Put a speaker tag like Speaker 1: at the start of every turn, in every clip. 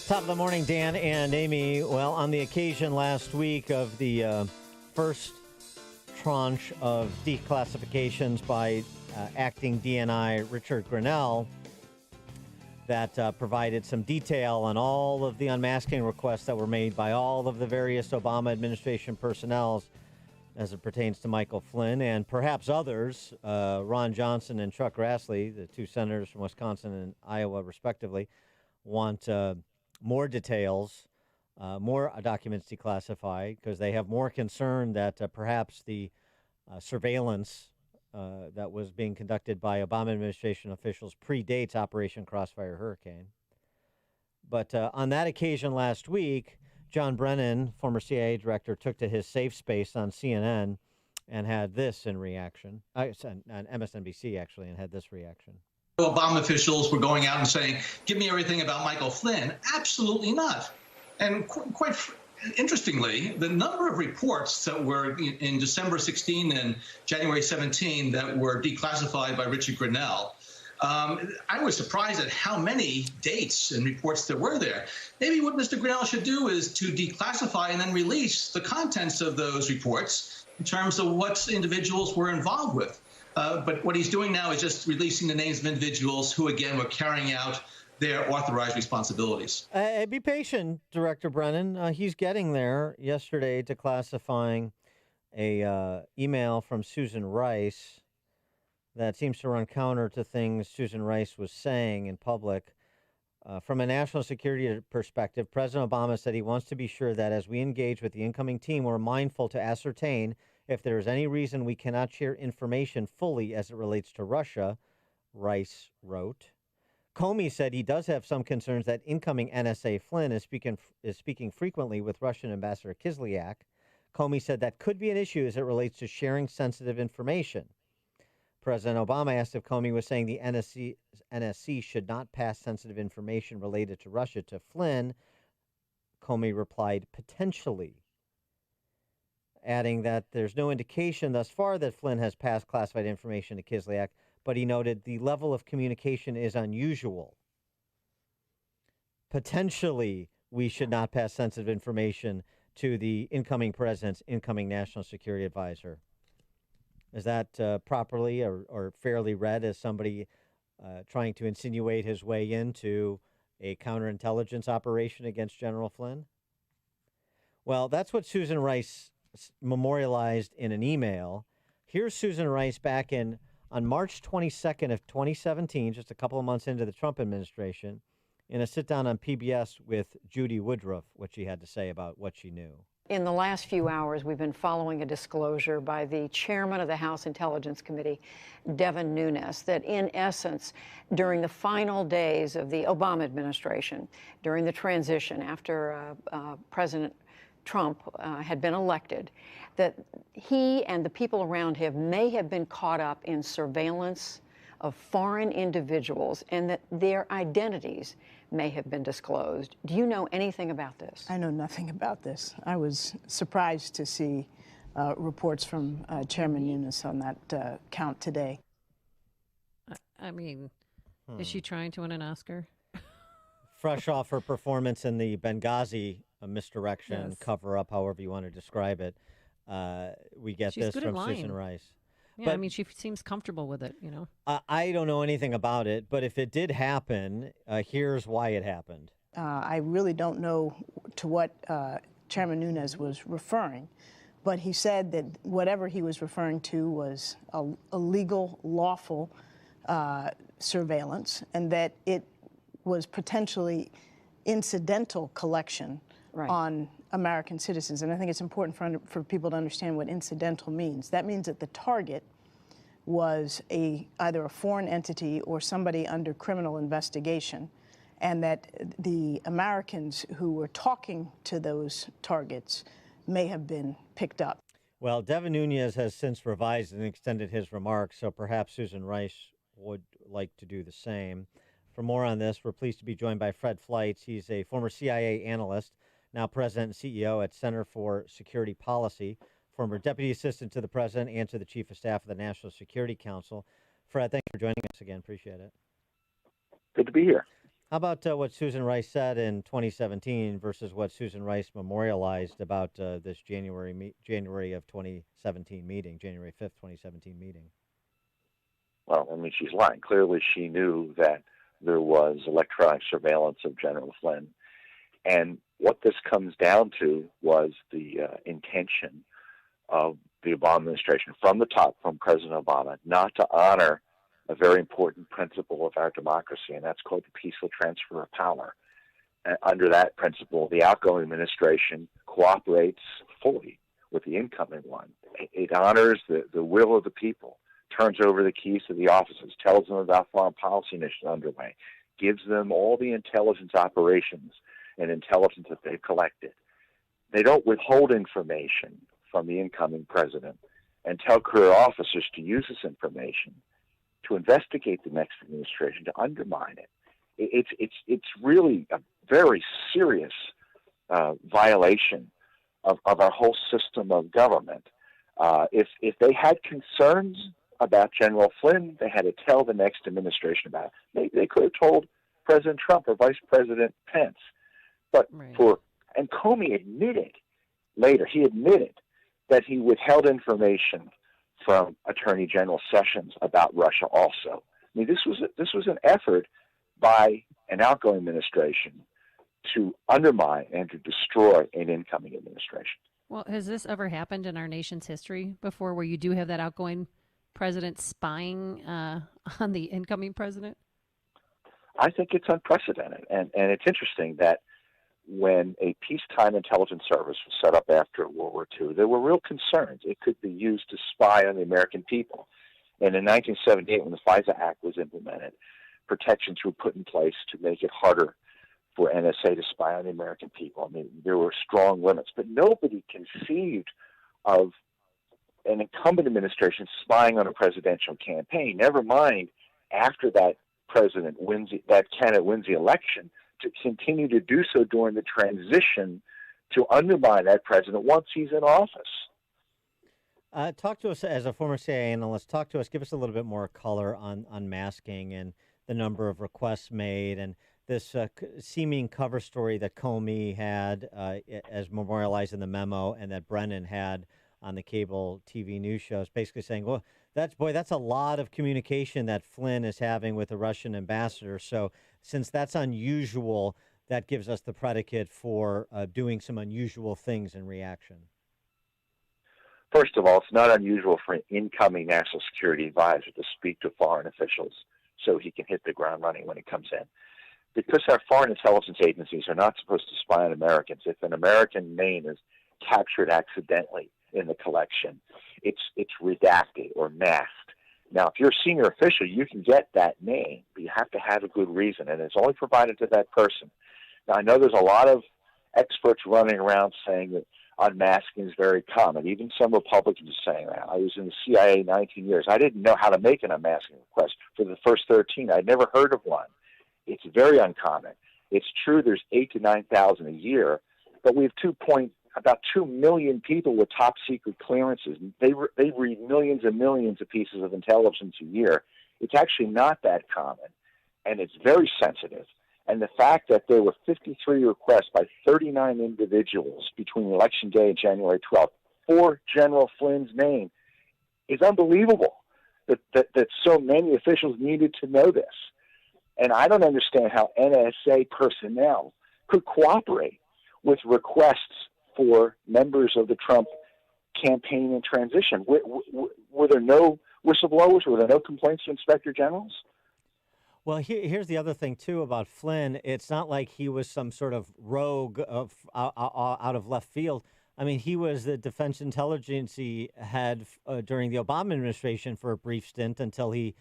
Speaker 1: Top of the morning, Dan and Amy. Well, on the occasion last week of the first tranche of declassifications by acting DNI Richard Grenell, that provided some detail on all of the unmasking requests that were made by all of the various Obama administration personnel as it pertains to Michael Flynn and perhaps others, Ron Johnson and Chuck Grassley, the two senators from Wisconsin and Iowa, respectively, want more details, more documents declassified because they have more concern that perhaps the surveillance that was being conducted by Obama administration officials predates Operation Crossfire Hurricane. But on that occasion last week, John Brennan, former CIA director, took to his safe space on CNN and had this in reaction. On MSNBC, actually, and had this reaction.
Speaker 2: Obama officials were going out and saying, give me everything about Michael Flynn. Absolutely not. And quite interestingly, the number of reports that were in December 16 and January 17 that were declassified by Richard Grenell, I was surprised at how many dates and reports there were there. Maybe what Mr. Grenell should do is to declassify and then release the contents of those reports in terms of what individuals were involved with. But what he's doing now is just releasing the names of individuals who, again, were carrying out their authorized responsibilities.
Speaker 1: Be patient, Director Brennan. He's getting there. Yesterday, declassifying a email from Susan Rice that seems to run counter to things Susan Rice was saying in public. From a national security perspective, President Obama said he wants to be sure that as we engage with the incoming team, we're mindful to ascertain if there is any reason we cannot share information fully as it relates to Russia, Rice wrote. Comey said he does have some concerns that incoming NSA Flynn is speaking frequently with Russian Ambassador Kislyak. Comey said that could be an issue as it relates to sharing sensitive information. President Obama asked if Comey was saying the NSC should not pass sensitive information related to Russia to Flynn. Comey replied, potentially, adding that there's no indication thus far that Flynn has passed classified information to Kislyak, but he noted the level of communication is unusual. Potentially, we should not pass sensitive information to the incoming president's incoming national security advisor. Is that properly or fairly read as somebody trying to insinuate his way into a counterintelligence operation against General Flynn? Well, that's what Susan Rice memorialized in an email. Here's Susan Rice back on March 22nd of 2017, just a couple of months into the Trump administration, in a sit-down on PBS with Judy Woodruff, what she had to say about what she knew.
Speaker 3: In the last few hours, we've been following a disclosure by the chairman of the House Intelligence Committee, Devin Nunes, that in essence, during the final days of the Obama administration, during the transition after President Trump had been elected, that he and the people around him may have been caught up in surveillance of foreign individuals and that their identities may have been disclosed. Do you know anything about this?
Speaker 4: I know nothing about this. I was surprised to see reports from Chairman Nunes on that count today.
Speaker 5: I mean, is she trying to win an Oscar?
Speaker 1: Fresh off her performance in the Benghazi misdirection,
Speaker 4: Yes.
Speaker 1: cover up, however you want to describe it, we get
Speaker 5: She's
Speaker 1: this
Speaker 5: good at
Speaker 1: from
Speaker 5: lying.
Speaker 1: Susan Rice.
Speaker 5: Yeah,
Speaker 1: But-
Speaker 5: I mean, she seems comfortable with it, you know.
Speaker 1: I don't know anything about it, but if it did happen, here's why it happened.
Speaker 4: I really don't know to what Chairman Nunes was referring, but he said that whatever he was referring to was a legal, lawful surveillance, and that it was potentially incidental collection on American citizens. And I think it's important for people to understand what incidental means. That means that the target was either a foreign entity or somebody under criminal investigation, and that the Americans who were talking to those targets may have been picked up.
Speaker 1: Well, Devin Nunes has since revised and extended his remarks, so perhaps Susan Rice would like to do the same. For more on this, we're pleased to be joined by Fred Fleitz. He's a former CIA analyst, now president and CEO at Center for Security Policy, former deputy assistant to the president and to the chief of staff of the National Security Council. Fred, thanks for joining us again. Appreciate it.
Speaker 6: Good to be here.
Speaker 1: How about what Susan Rice said in 2017 versus what Susan Rice memorialized about this January of 2017 meeting, January 5th, 2017 meeting?
Speaker 6: Well, I mean, she's lying. Clearly, she knew that there was electronic surveillance of General Flynn. And what this comes down to was the intention of the Obama administration from the top, from President Obama, not to honor a very important principle of our democracy, and that's called the peaceful transfer of power. Under that principle, the outgoing administration cooperates fully with the incoming one. It honors the will of the people, turns over the keys to the offices, tells them about foreign policy initiatives underway, gives them all the intelligence operations and intelligence that they've collected. They don't withhold information from the incoming president and tell career officers to use this information to investigate the next administration, to undermine it. It's really a very serious violation of our whole system of government. If they had concerns about General Flynn, they had to tell the next administration about it. They could have told President Trump or Vice President Pence. But and Comey admitted later, he admitted that he withheld information from Attorney General Sessions about Russia also. I mean, this was an effort by an outgoing administration to undermine and to destroy an incoming administration.
Speaker 5: Well, has this ever happened in our nation's history before, where you do have that outgoing president spying on the incoming president?
Speaker 6: I think it's unprecedented. And it's interesting that when a peacetime intelligence service was set up after World War II, there were real concerns. It could be used to spy on the American people. And in 1978, when the FISA Act was implemented, protections were put in place to make it harder for NSA to spy on the American people. I mean, there were strong limits, but nobody conceived of an incumbent administration spying on a presidential campaign, never mind after that candidate wins the election, to continue to do so during the transition to undermine that president once he's in office.
Speaker 1: Talk to us, as a former CIA analyst, give us a little bit more color on masking and the number of requests made and this seeming cover story that Comey had as memorialized in the memo and that Brennan had on the cable TV news shows, basically saying, well, that's a lot of communication that Flynn is having with the Russian ambassador. So since that's unusual, that gives us the predicate for doing some unusual things in reaction.
Speaker 6: First of all, it's not unusual for an incoming national security advisor to speak to foreign officials so he can hit the ground running when he comes in. Because our foreign intelligence agencies are not supposed to spy on Americans, if an American name is captured accidentally in the collection, it's redacted or masked. Now, if you're a senior official, you can get that name, but you have to have a good reason, and it's only provided to that person. Now, I know there's a lot of experts running around saying that unmasking is very common. Even some Republicans are saying that. I was in the CIA 19 years. I didn't know how to make an unmasking request for the first 13. I'd never heard of one. It's very uncommon. It's true there's 8,000 to 9,000 a year, but we have about 2 million people with top secret clearances. They read millions and millions of pieces of intelligence a year. It's actually not that common, and it's very sensitive. And the fact that there were 53 requests by 39 individuals between Election Day and January 12th for General Flynn's name is unbelievable, that so many officials needed to know this. And I don't understand how NSA personnel could cooperate with requests for members of the Trump campaign and transition. Were there no whistleblowers? Were there no complaints to inspector generals?
Speaker 1: Well, here's the other thing, too, about Flynn. It's not like he was some sort of rogue out of left field. I mean, he was the Defense Intelligence head during the Obama administration for a brief stint until he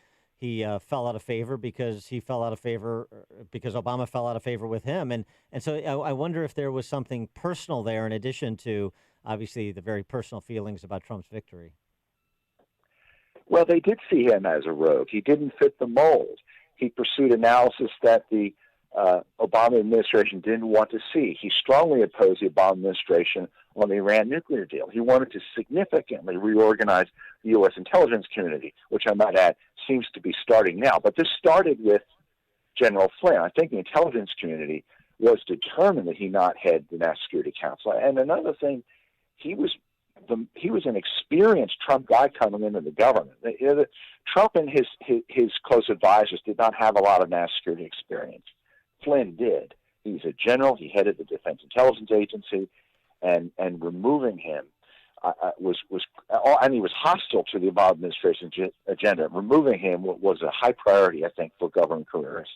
Speaker 1: fell out of favor because Obama fell out of favor with him. And so I wonder if there was something personal there in addition to, obviously, the very personal feelings about Trump's victory.
Speaker 6: Well, they did see him as a rogue. He didn't fit the mold. He pursued analysis that the Obama administration didn't want to see. He strongly opposed the Obama administration on the Iran nuclear deal. He wanted to significantly reorganize the U.S. intelligence community, which I might add seems to be starting now. But this started with General Flynn. I think the intelligence community was determined that he not head the National Security Council. And another thing, he was an experienced Trump guy coming into the government. Trump and his close advisors did not have a lot of national security experience. Flynn did. He's a general. He headed the Defense Intelligence Agency, and removing him and he was hostile to the Obama administration's agenda. Removing him was a high priority, I think, for government careerists.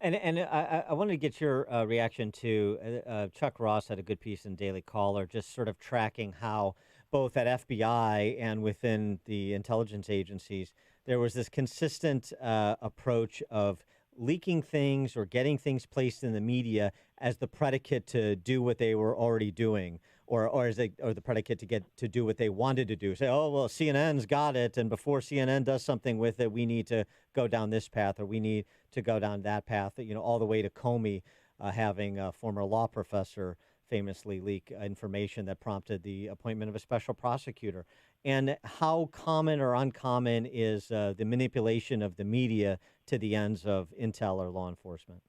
Speaker 1: And I wanted to get your reaction to Chuck Ross had a good piece in Daily Caller, just sort of tracking how both at FBI and within the intelligence agencies, there was this consistent approach of leaking things or getting things placed in the media as the predicate to do what they were already doing, or the predicate to do what they wanted to do. Say, oh, well, CNN's got it, and before CNN does something with it, we need to go down this path, or we need to go down that path, all the way to Comey having a former law professor famously leak information that prompted the appointment of a special prosecutor. And how common or uncommon is the manipulation of the media to the ends of intel or law enforcement?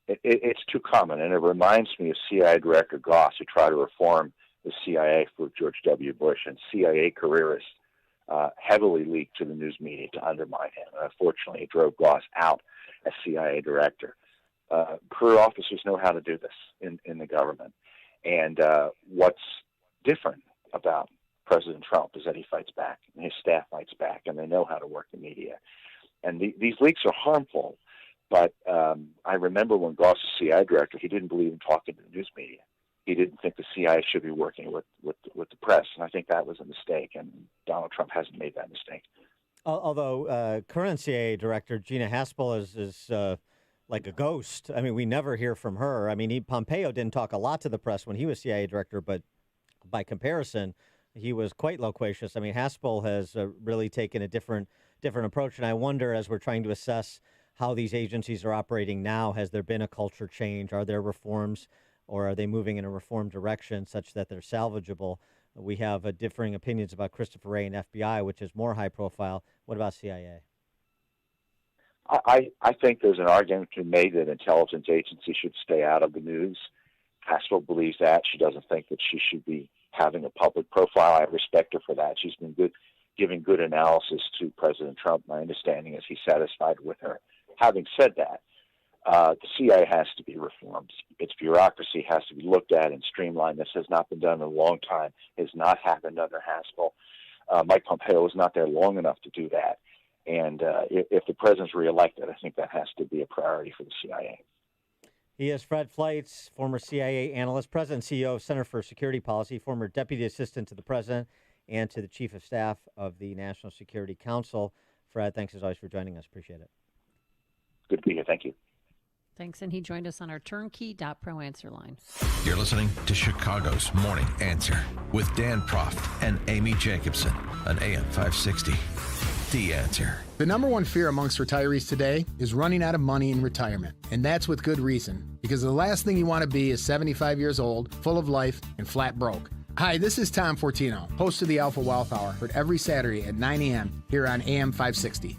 Speaker 6: It's too common, and it reminds me of CIA Director Goss, who tried to reform the CIA for George W. Bush, and CIA careerists heavily leaked to the news media to undermine him. And unfortunately, it drove Goss out as CIA director. Career officers know how to do this in the government. And what's different about President Trump is that he fights back, and his staff fights back, and they know how to work the media. And these leaks are harmful, but I remember when Goss was CIA director, he didn't believe in talking to the news media. He didn't think the CIA should be working with the press, and I think that was a mistake, and Donald Trump hasn't made that mistake.
Speaker 1: Although current CIA director Gina Haspel is like a ghost. I mean, we never hear from her. I mean, Pompeo didn't talk a lot to the press when he was CIA director, but by comparison, he was quite loquacious. I mean, Haspel has really taken a different approach, and I wonder, as we're trying to assess how these agencies are operating now, has there been a culture change? Are there reforms, or are they moving in a reform direction such that they're salvageable? We have differing opinions about Christopher Wray and FBI, which is more high profile. What about CIA?
Speaker 6: I think there's an argument to be made that intelligence agencies should stay out of the news. Haspel believes that. She doesn't think that she should be having a public profile. I respect her for that. She's been giving good analysis to President Trump. My understanding is he's satisfied with her. Having said that, the CIA has to be reformed. Its bureaucracy has to be looked at and streamlined. This has not been done in a long time. It has not happened under Haspel. Mike Pompeo was not there long enough to do that. And if the president's reelected, I think that has to be a priority for the CIA.
Speaker 1: He is Fred Fleitz, former CIA analyst, president and CEO of Center for Security Policy, former deputy assistant to the president and to the chief of staff of the National Security Council. Fred, thanks as always for joining us. Appreciate it.
Speaker 6: Good to be here. Thank you.
Speaker 5: Thanks. And he joined us on our turnkey.pro answer line.
Speaker 7: You're listening to Chicago's Morning Answer with Dan Proft and Amy Jacobson on AM 560. The Answer.
Speaker 8: The number one fear amongst retirees today is running out of money in retirement. And that's with good reason, because the last thing you want to be is 75 years old, full of life, and flat broke. Hi, this is Tom Fortino, host of the Alpha Wealth Hour, heard every Saturday at 9 a.m. here on AM 560.